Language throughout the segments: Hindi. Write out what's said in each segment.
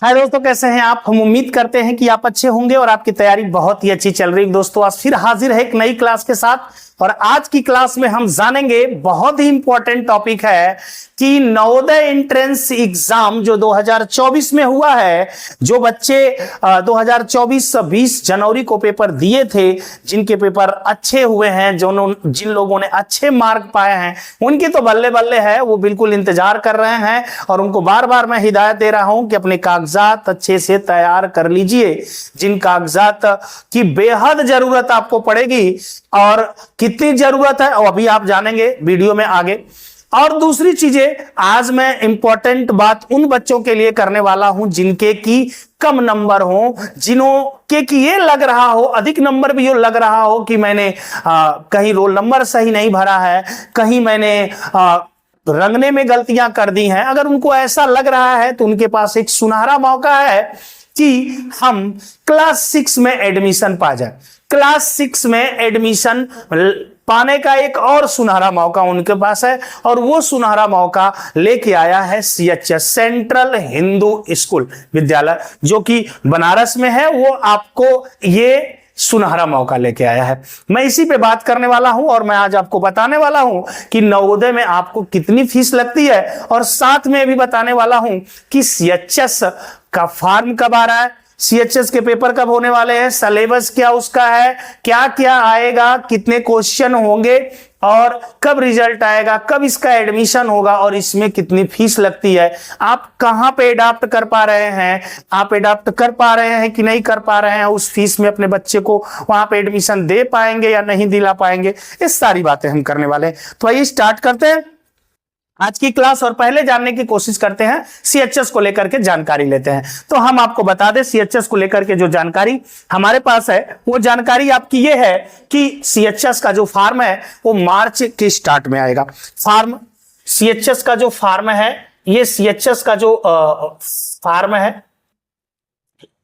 हाय दोस्तों, कैसे हैं आप। हम उम्मीद करते हैं कि आप अच्छे होंगे और आपकी तैयारी बहुत ही अच्छी चल रही है। दोस्तों आज फिर हाजिर है एक नई क्लास के साथ और आज की क्लास में हम जानेंगे, बहुत ही इंपॉर्टेंट टॉपिक है कि नवोदय एंट्रेंस एग्जाम जो 2024 में हुआ है, जो बच्चे 2024-20 जनवरी को पेपर दिए थे, जिनके पेपर अच्छे हुए हैं, जिन लोगों ने अच्छे मार्क पाए हैं, उनकी तो बल्ले बल्ले है, वो बिल्कुल इंतजार कर रहे हैं और उनको बार बार मैं हिदायत दे रहा हूं कि अपने कागजात अच्छे से तैयार कर लीजिए। जिन कागजात की बेहद जरूरत आपको पड़ेगी और कितनी जरूरत है और अभी आप जानेंगे वीडियो में आगे। और दूसरी चीजें, आज मैं इंपॉर्टेंट बात उन बच्चों के लिए करने वाला हूं जिनके की कम नंबर हो, जिन्हों के कि ये लग रहा हो, अधिक नंबर भी ये लग रहा हो कि मैंने कहीं रोल नंबर सही नहीं भरा है, कहीं मैंने रंगने में गलतियां कर दी हैं। अगर उनको ऐसा लग रहा है तो उनके पास एक सुनहरा मौका है कि हम क्लास 6 में एडमिशन पा जाए। क्लास 6 में एडमिशन पाने का एक और सुनहरा मौका उनके पास है और वो सुनहरा मौका लेके आया है सीएचएस, सेंट्रल हिंदू स्कूल विद्यालय, जो कि बनारस में है। वो आपको ये सुनहरा मौका लेके आया है। मैं इसी पे बात करने वाला हूं और मैं आज आपको बताने वाला हूं कि नवोदय में आपको कितनी फीस लगती है और साथ में भी बताने वाला हूं कि सीएचएस का फॉर्म कब आ रहा है, सीएचएस के पेपर कब होने वाले हैं, सिलेबस क्या उसका है, क्या क्या आएगा, कितने क्वेश्चन होंगे और कब रिजल्ट आएगा, कब इसका एडमिशन होगा और इसमें कितनी फीस लगती है। आप कहां पे अडॉप्ट कर पा रहे हैं, आप अडॉप्ट कर पा रहे हैं कि नहीं कर पा रहे हैं, उस फीस में अपने बच्चे को वहां पे एडमिशन दे पाएंगे या नहीं दिला पाएंगे, ये सारी बातें हम करने वाले हैं। तो आइए स्टार्ट करते हैं आज की क्लास और पहले जानने की कोशिश करते हैं सीएचएस को लेकर के जानकारी लेते हैं। तो हम आपको बता दें सीएचएस को लेकर के जो जानकारी हमारे पास है, वो जानकारी आपकी ये है कि सीएचएस का जो फॉर्म है वो मार्च के स्टार्ट में आएगा। फॉर्म सीएचएस का जो फॉर्म है, ये सीएचएस का जो फॉर्म है,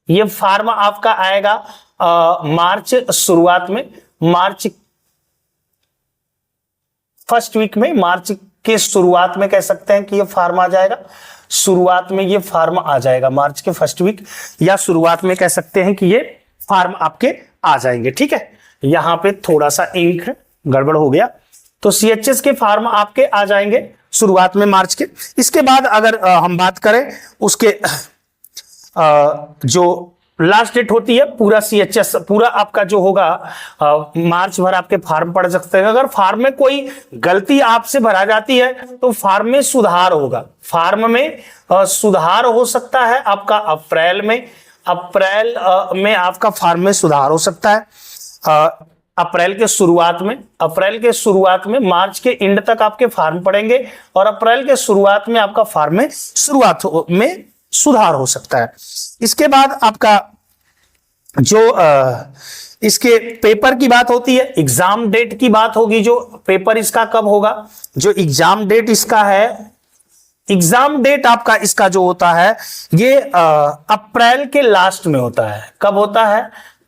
ये फॉर्म आपका आएगा मार्च शुरुआत में, मार्च फर्स्ट वीक में, मार्च के शुरुआत में कह सकते हैं कि ये फॉर्म आ जाएगा। शुरुआत में ये फॉर्म आ जाएगा, मार्च के फर्स्ट वीक या शुरुआत में कह सकते हैं कि ये फॉर्म आपके आ जाएंगे। ठीक है, यहां पे थोड़ा सा इंक गड़बड़ हो गया, तो सीएचएस के फॉर्म आपके आ जाएंगे शुरुआत में मार्च के। इसके बाद अगर हम बात करें उसके जो लास्ट डेट होती है, पूरा सीएचएस पूरा आपका जो होगा मार्च भर आपके फॉर्म पड़ सकते हैं। अगर फॉर्म में कोई गलती आपसे भरा जाती है तो फॉर्म में सुधार होगा, फॉर्म में सुधार हो सकता है आपका अप्रैल में आपका फॉर्म में सुधार हो सकता है अप्रैल के शुरुआत में, मार्च के एंड तक आपके फॉर्म पड़ेंगे और अप्रैल के शुरुआत में आपका फॉर्म में शुरुआत में सुधार हो सकता है। इसके बाद आपका जो इसके पेपर की बात होती है, एग्जाम डेट की बात होगी, जो पेपर इसका कब होगा, जो एग्जाम डेट इसका है, एग्जाम डेट आपका इसका जो होता है ये अप्रैल के लास्ट में होता है। कब होता है?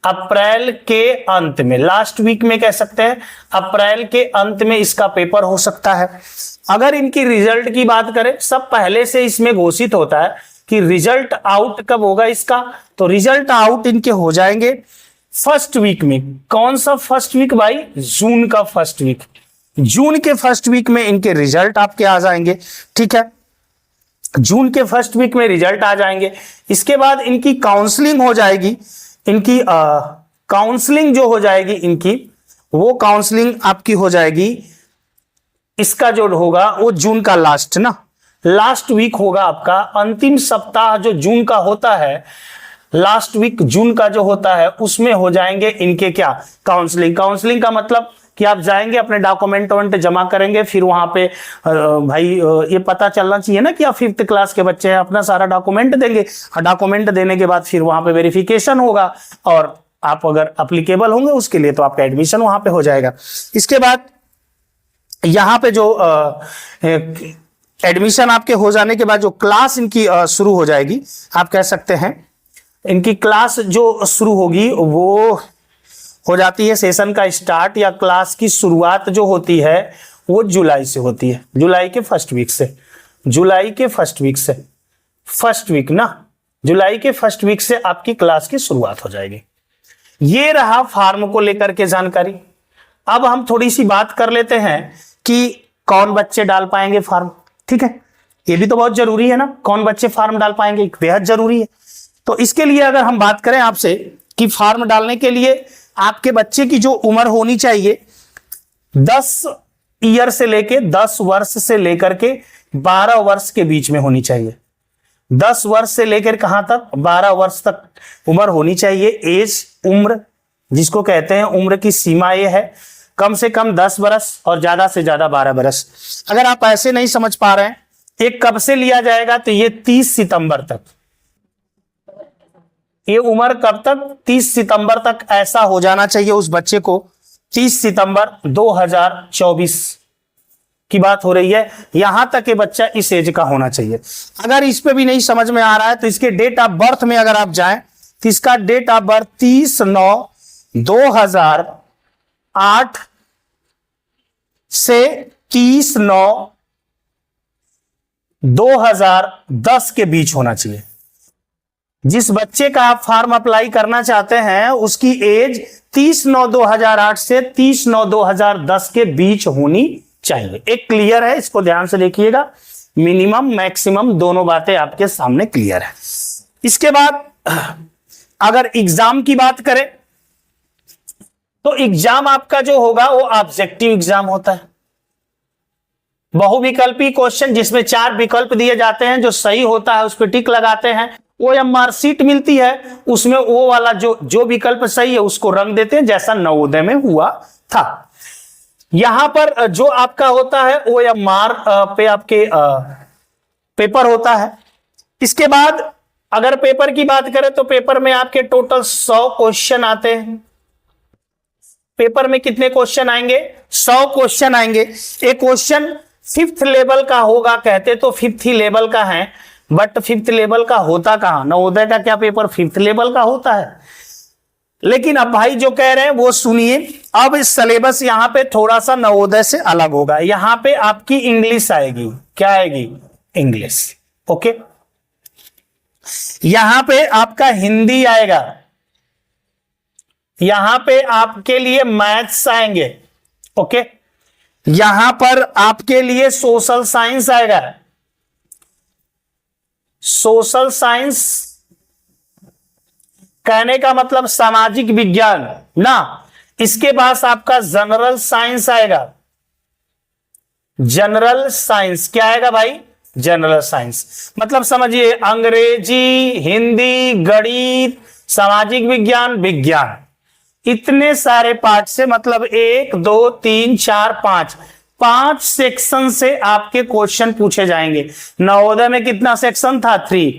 अप्रैल के अंत में, लास्ट वीक में कह सकते हैं, अप्रैल के अंत में इसका पेपर हो सकता है। अगर इनकी रिजल्ट की बात करें, सब पहले से इसमें घोषित होता है कि रिजल्ट आउट कब होगा इसका, तो रिजल्ट आउट इनके हो जाएंगे फर्स्ट वीक में। कौन सा फर्स्ट वीक भाई? जून का फर्स्ट वीक, जून के फर्स्ट वीक में इनके रिजल्ट आपके आ जाएंगे। ठीक है, जून के फर्स्ट वीक में रिजल्ट आ जाएंगे। इसके बाद इनकी काउंसलिंग हो जाएगी, इनकी काउंसलिंग जो हो जाएगी इनकी, वो काउंसलिंग आपकी हो जाएगी, इसका जो होगा वो जून का लास्ट वीक होगा आपका। अंतिम सप्ताह जो जून का होता है, लास्ट वीक जून का जो होता है, उसमें हो जाएंगे इनके क्या? काउंसलिंग का मतलब कि आप जाएंगे, अपने डॉक्यूमेंट जमा करेंगे, फिर वहां पे भाई ये पता चलना चाहिए ना कि आप 5th क्लास के बच्चे हैं, अपना सारा डॉक्यूमेंट देंगे। डॉक्यूमेंट देने के बाद फिर वहां पे वेरिफिकेशन होगा और आप अगर अप्लीकेबल होंगे उसके लिए तो आपका एडमिशन वहां पे हो जाएगा। इसके बाद यहां पे जो एडमिशन आपके हो जाने के बाद जो क्लास इनकी शुरू हो जाएगी, आप कह सकते हैं इनकी क्लास जो शुरू होगी वो हो जाती है, सेशन का स्टार्ट या क्लास की शुरुआत जो होती है वो जुलाई से होती है, जुलाई के फर्स्ट वीक से, फर्स्ट वीक ना, जुलाई के फर्स्ट वीक से आपकी क्लास की शुरुआत हो जाएगी। ये रहा फार्म को लेकर के जानकारी। अब हम थोड़ी सी बात कर लेते हैं कि कौन बच्चे डाल पाएंगे फार्म। ठीक है, ये भी तो बहुत जरूरी है ना, कौन बच्चे फार्म डाल पाएंगे, बेहद जरूरी है। तो इसके लिए अगर हम बात करें आपसे कि फार्म डालने के लिए आपके बच्चे की जो उम्र होनी चाहिए 10 ईयर से लेके 10 वर्ष से लेकर के 12 वर्ष के बीच में होनी चाहिए। 10 वर्ष से लेकर कहां तक, 12 वर्ष तक उम्र होनी चाहिए। एज, उम्र जिसको कहते हैं, उम्र की सीमा यह है कम से कम 10 बरस और ज्यादा से ज्यादा 12 बरस। अगर आप ऐसे नहीं समझ पा रहे हैं ये कब से लिया जाएगा, तो ये 30 सितंबर तक, ये उम्र कब तक, 30 सितंबर तक ऐसा हो जाना चाहिए उस बच्चे को। 30 सितंबर 2024 की बात हो रही है, यहां तक ये बच्चा इस एज का होना चाहिए। अगर इस पे भी नहीं समझ में आ रहा है तो इसके डेट ऑफ बर्थ में अगर आप जाएं तो इसका डेट ऑफ बर्थ 30/9/2008 से 30/9/2010 के बीच होना चाहिए। जिस बच्चे का आप फॉर्म अप्लाई करना चाहते हैं उसकी एज 30/9/2008 से 30/9/2010 के बीच होनी चाहिए। एक क्लियर है, इसको ध्यान से देखिएगा। मिनिमम मैक्सिमम दोनों बातें आपके सामने क्लियर है। इसके बाद अगर एग्जाम की बात करें तो एग्जाम आपका जो होगा वो ऑब्जेक्टिव एग्जाम होता है, बहुविकल्पी क्वेश्चन जिसमें 4 विकल्प दिए जाते हैं। जो सही होता है उस पर टिक लगाते हैं, वो या मार्कशीट मिलती है उसमें वो वाला जो विकल्प सही है उसको रंग देते हैं, जैसा नवोदय में हुआ था। यहां पर जो आपका होता है वो या मार पे आपके पेपर होता है। इसके बाद अगर पेपर की बात करें तो पेपर में आपके टोटल 100 क्वेश्चन आते हैं। पेपर में कितने क्वेश्चन आएंगे, 100 क्वेश्चन आएंगे। एक क्वेश्चन 5th लेवल का होगा, कहते तो 5th ही लेवल का है, बट 5th लेवल का होता कहां, नवोदय का क्या पेपर 5th लेवल का होता है। लेकिन अब भाई जो कह रहे हैं वो सुनिए। अब इस सिलेबस यहां पे थोड़ा सा नवोदय से अलग होगा। यहां पे आपकी इंग्लिश आएगी, क्या आएगी, इंग्लिश। ओके, यहां पे आपका हिंदी आएगा, यहां पे आपके लिए मैथ्स आएंगे। ओके, यहां पर आपके लिए सोशल साइंस आएगा, सोशल साइंस कहने का मतलब सामाजिक विज्ञान ना। इसके बाद आपका जनरल साइंस आएगा, जनरल साइंस क्या आएगा भाई, जनरल साइंस मतलब समझिए अंग्रेजी, हिंदी, गणित, सामाजिक विज्ञान, विज्ञान, इतने सारे पार्ट से मतलब 1 2 3 4 5 सेक्शन से आपके क्वेश्चन पूछे जाएंगे। नवोदय में कितना सेक्शन था, 3।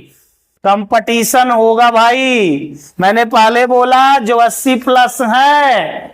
कंपटीशन होगा भाई, मैंने पहले बोला जो 80+ है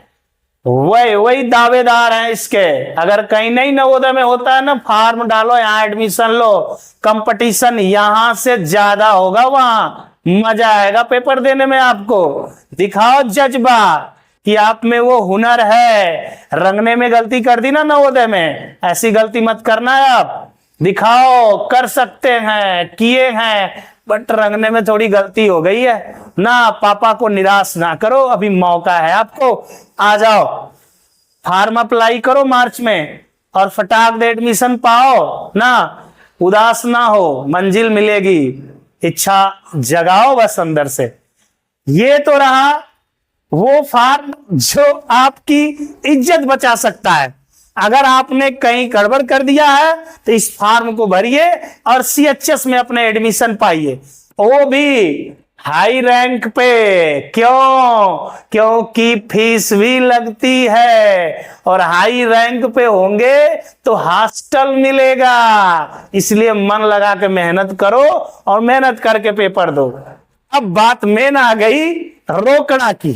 वही दावेदार हैं इसके। अगर कहीं नहीं नवोदय में होता है ना, फॉर्म डालो, यहां एडमिशन लो, कंपटीशन यहां से ज्यादा होगा, वहां मजा आएगा पेपर देने में। आपको दिखाओ जज्बा कि आप में वो हुनर है। रंगने में गलती कर दी ना नवोदय में, ऐसी गलती मत करना है। आप दिखाओ कर सकते हैं, किए हैं, बट रंगने में थोड़ी गलती हो गई है ना। पापा को निराश ना करो, अभी मौका है आपको। आ जाओ, फॉर्म अप्लाई करो मार्च में और फटाक दे एडमिशन पाओ ना। उदास ना हो, मंजिल मिलेगी, इच्छा जगाओ बस अंदर से। ये तो रहा वो फॉर्म जो आपकी इज्जत बचा सकता है। अगर आपने कहीं गड़बड़ कर दिया है तो इस फॉर्म को भरिए और CHS में अपने एडमिशन पाइए, वो भी हाई रैंक पे। क्योंकि फीस भी लगती है और हाई रैंक पे होंगे तो हॉस्टल मिलेगा। इसलिए मन लगा के मेहनत करो और मेहनत करके पेपर दो। अब बात में आ गई रोकड़ा की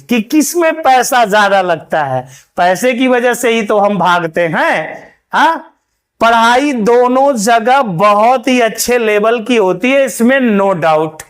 कि किसमें पैसा ज्यादा लगता है। पैसे की वजह से ही तो हम भागते हैं। हाँ, पढ़ाई दोनों जगह बहुत ही अच्छे लेवल की होती है, इसमें नो डाउट।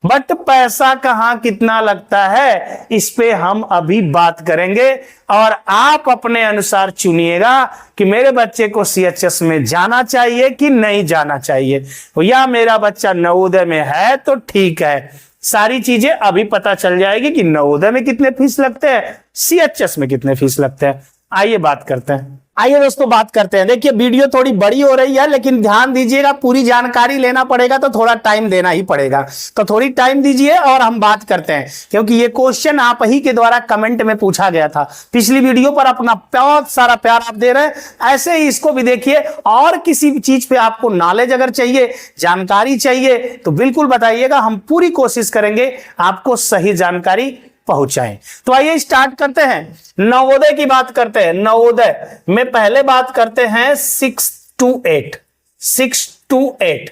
बट पैसा कहां कितना लगता है इस पे हम अभी बात करेंगे, और आप अपने अनुसार चुनिएगा कि मेरे बच्चे को सीएचएस में जाना चाहिए कि नहीं जाना चाहिए, या मेरा बच्चा नवोदय में है तो ठीक है। सारी चीजें अभी पता चल जाएगी कि नवोदय में कितने फीस लगते हैं, सीएचएस में कितने फीस लगते हैं। आइए बात करते हैं, आइए दोस्तों बात करते हैं। देखिए वीडियो थोड़ी बड़ी हो रही है, लेकिन ध्यान दीजिएगा, पूरी जानकारी लेना पड़ेगा तो थोड़ा टाइम देना ही पड़ेगा, तो थोड़ी टाइम दीजिए और हम बात करते हैं, क्योंकि ये क्वेश्चन आप ही के द्वारा कमेंट में पूछा गया था। पिछली वीडियो पर अपना बहुत सारा प्यार आप दे रहे हैं, ऐसे ही इसको भी देखिए। और किसी भी चीज पे आपको नॉलेज अगर चाहिए, जानकारी चाहिए, तो बिल्कुल बताइएगा, हम पूरी कोशिश करेंगे आपको सही जानकारी पहुंचाएं। तो आइए स्टार्ट करते हैं, नवोदय की बात करते हैं। नवोदय में पहले बात करते हैं 6 to 8। 6 to 8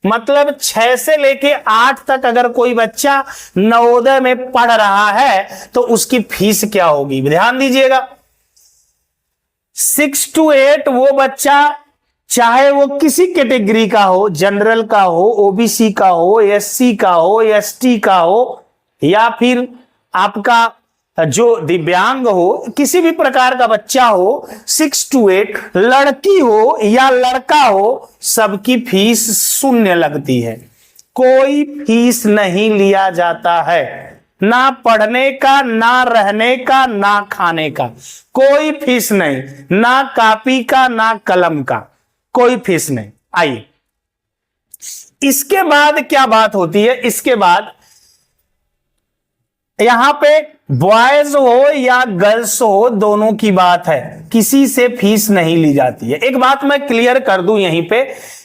मतलब 6 से लेके 8 तक अगर कोई बच्चा नवोदय में पढ़ रहा है तो उसकी फीस क्या होगी, ध्यान दीजिएगा। 6 to 8 वो बच्चा चाहे वो किसी कैटेगरी का हो, जनरल का हो, ओबीसी का हो, एससी का हो, एसटी का हो, या फिर आपका जो दिव्यांग हो, किसी भी प्रकार का बच्चा हो, 6 to 8 लड़की हो या लड़का हो, सबकी फीस शून्य लगती है। कोई फीस नहीं लिया जाता है, ना पढ़ने का, ना रहने का, ना खाने का, कोई फीस नहीं, ना कॉपी का, ना कलम का, कोई फीस नहीं। आइए इसके बाद क्या बात होती है, इसके बाद यहां पे बॉयज हो या गर्ल्स हो, दोनों की बात है, किसी से फीस नहीं ली जाती है। एक बात मैं क्लियर कर दूं यहीं पे,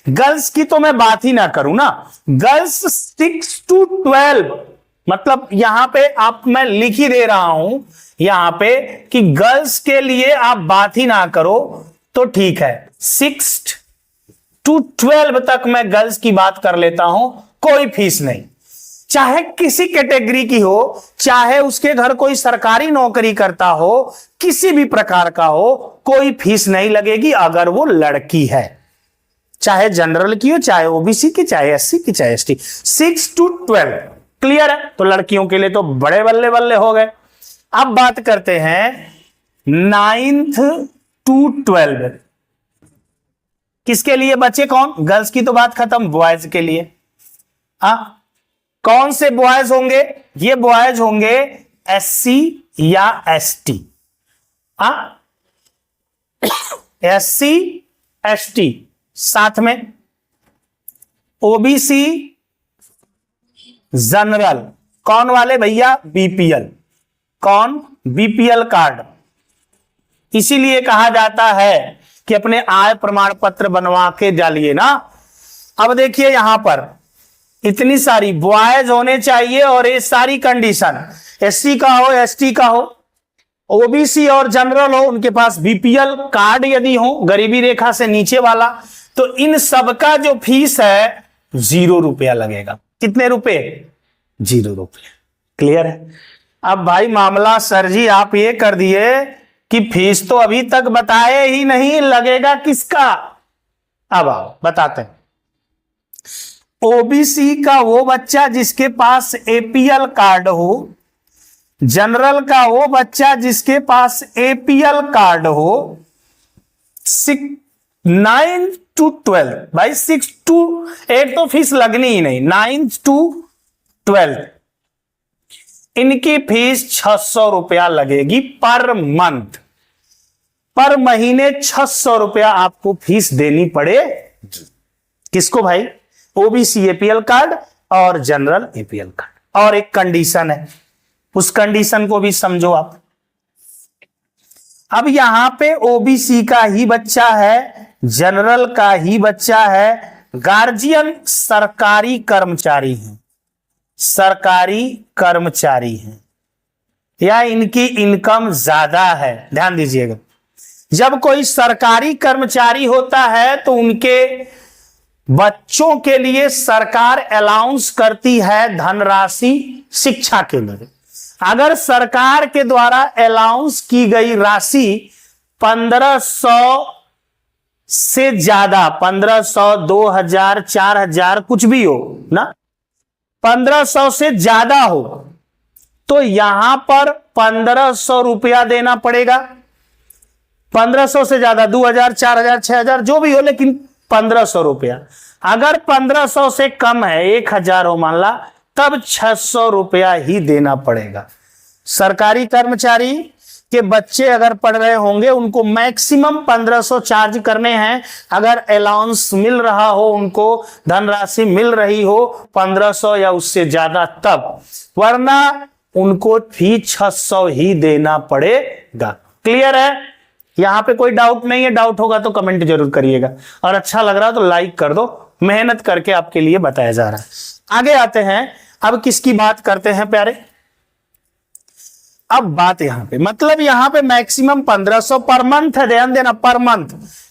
गर्ल्स की तो मैं बात ही ना करूं ना। गर्ल्स 6 to 12 मतलब यहां पे आप, मैं लिख ही दे रहा हूं यहां पे कि गर्ल्स के लिए आप बात ही ना करो तो ठीक है। 6 to 12 तक मैं गर्ल्स की बात कर लेता हूं, कोई फीस नहीं, चाहे किसी कैटेगरी की हो, चाहे उसके घर कोई सरकारी नौकरी करता हो, किसी भी प्रकार का हो, कोई फीस नहीं लगेगी अगर वो लड़की है, चाहे जनरल की हो, चाहे ओबीसी की, चाहे एससी की, चाहे एसटी। 6 to 12 क्लियर है, तो लड़कियों के लिए तो बड़े बल्ले बल्ले हो गए। अब बात करते हैं 9th to 12 किसके लिए बच्चे, कौन, गर्ल्स की तो बात खत्म, बॉयज के लिए। कौन से बॉयज होंगे, ये बॉयज होंगे एससी या एसटी। एससी एसटी, साथ में ओबीसी, जनरल, कौन वाले भैया, बीपीएल, कौन, बीपीएल कार्ड। इसीलिए कहा जाता है कि अपने आय प्रमाण पत्र बनवा के डालिए ना। अब देखिए यहां पर इतनी सारी बॉयज होने चाहिए और ये सारी कंडीशन, एससी का हो, एसटी का हो, ओबीसी और जनरल हो, उनके पास बीपीएल कार्ड यदि हो, गरीबी रेखा से नीचे वाला, तो इन सबका जो फीस है 0 रुपया लगेगा। कितने रुपए, 0 रुपये। क्लियर है। अब भाई मामला सर जी आप ये कर दिए कि फीस तो अभी तक बताए ही नहीं, लगेगा किसका। अब आओ बताते हैं। ओबीसी का वो बच्चा जिसके पास एपीएल कार्ड हो, जनरल का वो बच्चा जिसके पास एपीएल कार्ड हो, 9 to 12 भाई, 6 to 8 तो फीस लगनी ही नहीं, 9 to 12 इनकी फीस 600 रुपया लगेगी पर मंथ, पर महीने 600 रुपया आपको फीस देनी पड़ेगी। किसको भाई, ओबीसी एपीएल कार्ड और जनरल एपीएल कार्ड। और एक कंडीशन है, उस कंडीशन को भी समझो आप। अब यहां पे ओबीसी का ही बच्चा है, जनरल का ही बच्चा है, गार्जियन सरकारी कर्मचारी हैं, सरकारी कर्मचारी हैं, या इनकी इनकम ज्यादा है। ध्यान दीजिएगा, जब कोई सरकारी कर्मचारी होता है तो उनके बच्चों के लिए सरकार अलाउंस करती है धनराशि शिक्षा के लिए। अगर सरकार के द्वारा अलाउंस की गई राशि 1500 से ज्यादा, 1500, 2000, 4000 कुछ भी हो ना, 1500 से ज्यादा हो तो यहां पर 1500 रुपया देना पड़ेगा। 1500 से ज्यादा 2000, 4000, 6000 जो भी हो, लेकिन 1500 रुपया। अगर 1500 से कम है, 1000 हो मान ला, तब 600 रुपया ही देना पड़ेगा। सरकारी कर्मचारी के बच्चे अगर पढ़ रहे होंगे उनको मैक्सिमम 1500 चार्ज करने हैं। अगर अलाउंस मिल रहा हो, उनको धनराशि मिल रही हो 1500 या उससे ज्यादा तब, वरना उनको भी 600 ही देना पड़ेगा। क्लियर है? यहां पे कोई डाउट नहीं है? डाउट होगा तो कमेंट जरूर करिएगा, और अच्छा लग रहा है तो लाइक कर दो। मेहनत करके आपके लिए बताया जा रहा है। आगे आते हैं, अब किसकी बात करते हैं प्यारे? अब बात यहां पे, मतलब यहां पे मैक्सिमम 1500 पर मंथ है, ध्यान देना, पर मंथ।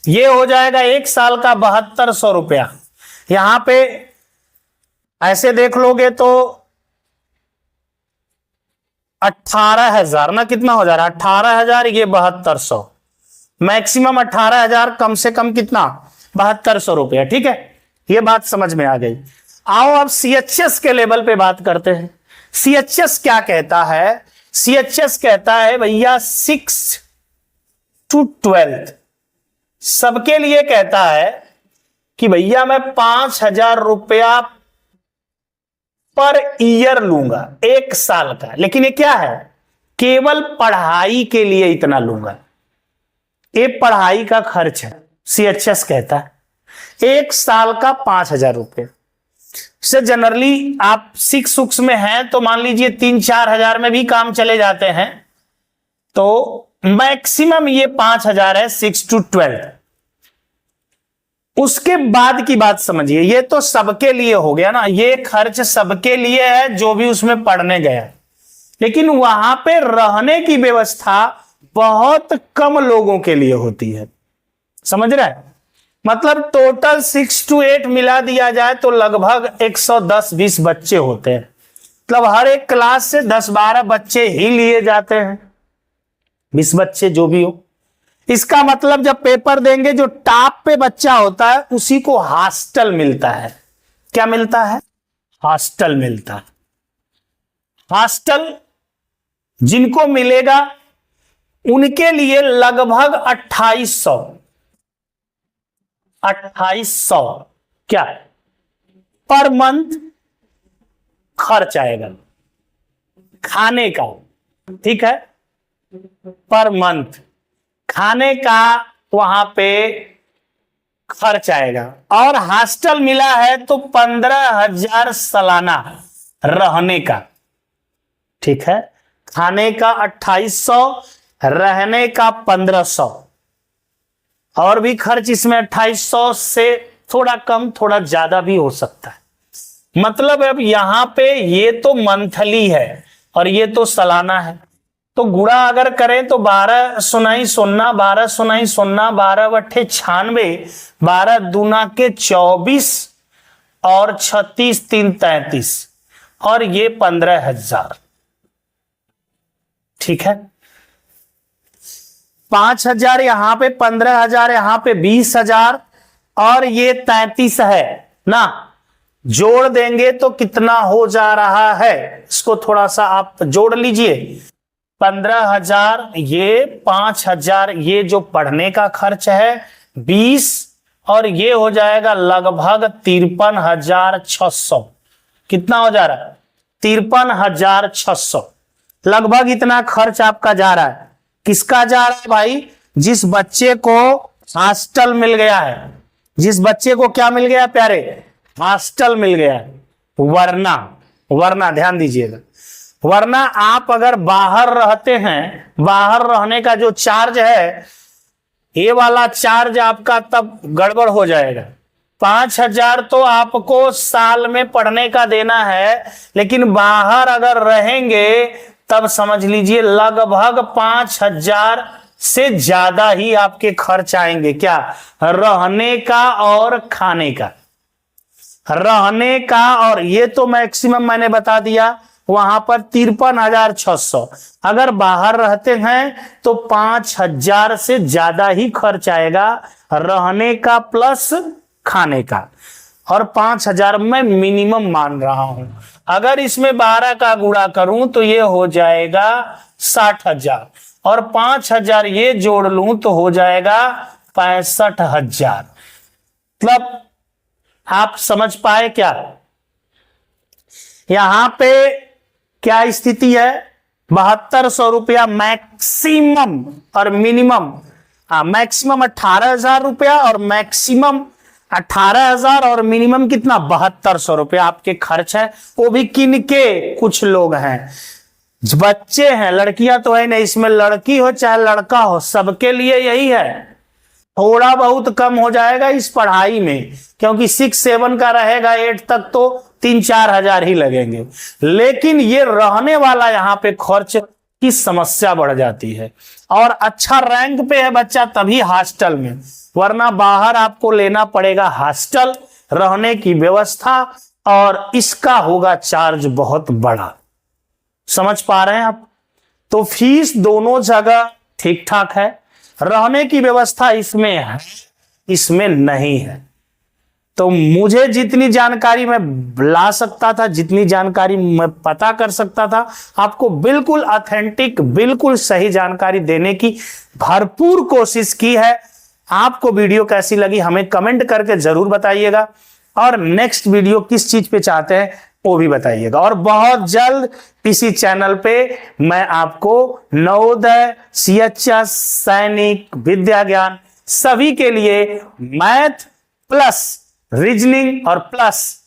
ये हो जाएगा 1 साल का 7200 रुपया। यहां पे ऐसे देख लोगे तो 18,000 ना, कितना हो जा रहा है? 18,000, ये 7200, मैक्सिमम 18,000, कम से कम कितना? 7200 रुपया। ठीक है, ये बात समझ में आ गई। आओ अब सीएचएस के लेवल पे बात करते हैं। सीएचएस क्या कहता है? सीएचएस कहता है भैया 6 to 12 सबके लिए कहता है कि भैया मैं 5,000 रुपया पर ईयर लूंगा 1 साल का, लेकिन ये क्या है? केवल पढ़ाई के लिए इतना लूंगा, ये पढ़ाई का खर्च है। सीएचएस कहता है 1 साल का 5,000 रुपये से जनरली आप 6 में हैं तो मान लीजिए 3-4 हजार में भी काम चले जाते हैं, तो मैक्सिमम ये 5,000 है 6 to 12। उसके बाद की बात समझिए, ये तो सबके लिए हो गया ना, ये खर्च सबके लिए है जो भी उसमें पढ़ने गया, लेकिन वहां पे रहने की व्यवस्था बहुत कम लोगों के लिए होती है। समझ रहे हैं? मतलब टोटल 6 to 8 मिला दिया जाए तो लगभग 110-20 बच्चे होते हैं। मतलब हर एक क्लास से 10-12 बच्चे ही लिए जाते हैं, 20 बच्चे जो भी हो। इसका मतलब जब पेपर देंगे, जो टॉप पे बच्चा होता है उसी को हॉस्टल मिलता है। क्या मिलता है? हॉस्टल मिलता है। हॉस्टल जिनको मिलेगा उनके लिए लगभग 2800 क्या पर मंथ खर्च आएगा खाने का। ठीक है, पर मंथ खाने का वहां पे खर्च आएगा। और हॉस्टल मिला है तो 15,000 सालाना रहने का। ठीक है, खाने का 2800, रहने का 1500, और भी खर्च इसमें 2800 से थोड़ा कम थोड़ा ज्यादा भी हो सकता है। मतलब अब यहां पे ये तो मंथली है और ये तो सालाना है, तो गुणा अगर करें तो 12 सुनाई सुन्ना, 12 सुनाई सुन्ना, 12 बट्ठे 96, 12 दूना के 24 और 36 3 33, और ये 15,000। ठीक है, 5,000 यहां पे, 15,000 यहां पे, 20,000 और ये 33 है ना, जोड़ देंगे तो कितना हो जा रहा है? इसको थोड़ा सा आप जोड़ लीजिए। 15,000, ये 5,000, ये जो पढ़ने का खर्च है 20, और ये हो जाएगा लगभग 53,600। कितना हो जा रहा है? 53,600। लगभग इतना खर्च आपका जा रहा है। किसका जा रहा है भाई? जिस बच्चे को हॉस्टल मिल गया है। जिस बच्चे को क्या मिल गया प्यारे? हॉस्टल मिल गया है। वरना ध्यान दीजिएगा, वरना आप अगर बाहर रहते हैं, बाहर रहने का जो चार्ज है, ये वाला चार्ज आपका तब गड़बड़ हो जाएगा। 5,000 तो आपको साल में पढ़ने का देना है, लेकिन बाहर अगर रहेंगे तब समझ लीजिए लगभग 5,000 से ज्यादा ही आपके खर्च आएंगे। क्या? रहने का और खाने का। रहने का, और ये तो मैक्सिमम मैंने बता दिया वहां पर 53,600। अगर बाहर रहते हैं तो 5,000 से ज्यादा ही खर्च आएगा रहने का प्लस खाने का। और 5000 मैं मिनिमम मान रहा हूं। अगर इसमें 12 का गुणा करूं तो ये हो जाएगा 60,000 और 5000 ये जोड़ लूं तो हो जाएगा 65,000। मतलब आप समझ पाए क्या? यहां पे क्या स्थिति है? 7200 रुपया मैक्सिमम और मिनिमम। मैक्सिमम 18,000 रुपया और मैक्सिमम 18,000 और मिनिमम कितना? 7200 रुपया आपके खर्च है। वो भी किनके? कुछ लोग हैं, बच्चे हैं, लड़कियां तो है नहीं। इसमें लड़की हो चाहे लड़का हो, सबके लिए यही है। थोड़ा बहुत कम हो जाएगा इस पढ़ाई में, क्योंकि 6-7 का रहेगा, 8 तक तो 3-4 हजार ही लगेंगे। लेकिन ये रहने वाला यहाँ पे खर्च की समस्या बढ़ जाती है। और अच्छा रैंक पे है बच्चा तभी हॉस्टल में, वरना बाहर आपको लेना पड़ेगा हॉस्टल, रहने की व्यवस्था, और इसका होगा चार्ज बहुत बड़ा। समझ पा रहे हैं आप? तो फीस दोनों जगह ठीक ठाक है, रहने की व्यवस्था इसमें है, इसमें नहीं है। तो मुझे जितनी जानकारी मैं ला सकता था, जितनी जानकारी मैं पता कर सकता था, आपको बिल्कुल ऑथेंटिक, बिल्कुल सही जानकारी देने की भरपूर कोशिश की है। आपको वीडियो कैसी लगी हमें कमेंट करके जरूर बताइएगा, और नेक्स्ट वीडियो किस चीज पे चाहते हैं वो भी बताइएगा। और बहुत जल्द इसी चैनल पे मैं आपको नवोदय, सीएचएस, सैनिक, विद्या ज्ञान सभी के लिए मैथ प्लस रीजनिंग और प्लस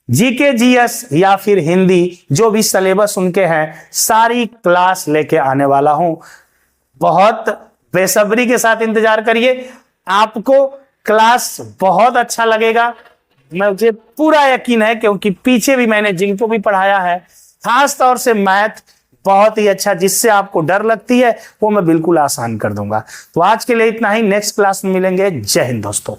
जीके जीएस या फिर हिंदी, जो भी सिलेबस उनके हैं, सारी क्लास लेके आने वाला हूं। बहुत बेसब्री के साथ इंतजार करिए, आपको क्लास बहुत अच्छा लगेगा, मुझे पूरा यकीन है, क्योंकि पीछे भी मैंने जिनको भी पढ़ाया है, खास तौर से मैथ बहुत ही अच्छा, जिससे आपको डर लगती है वो मैं बिल्कुल आसान कर दूंगा। तो आज के लिए इतना ही, नेक्स्ट क्लास में मिलेंगे। जय हिंद दोस्तों।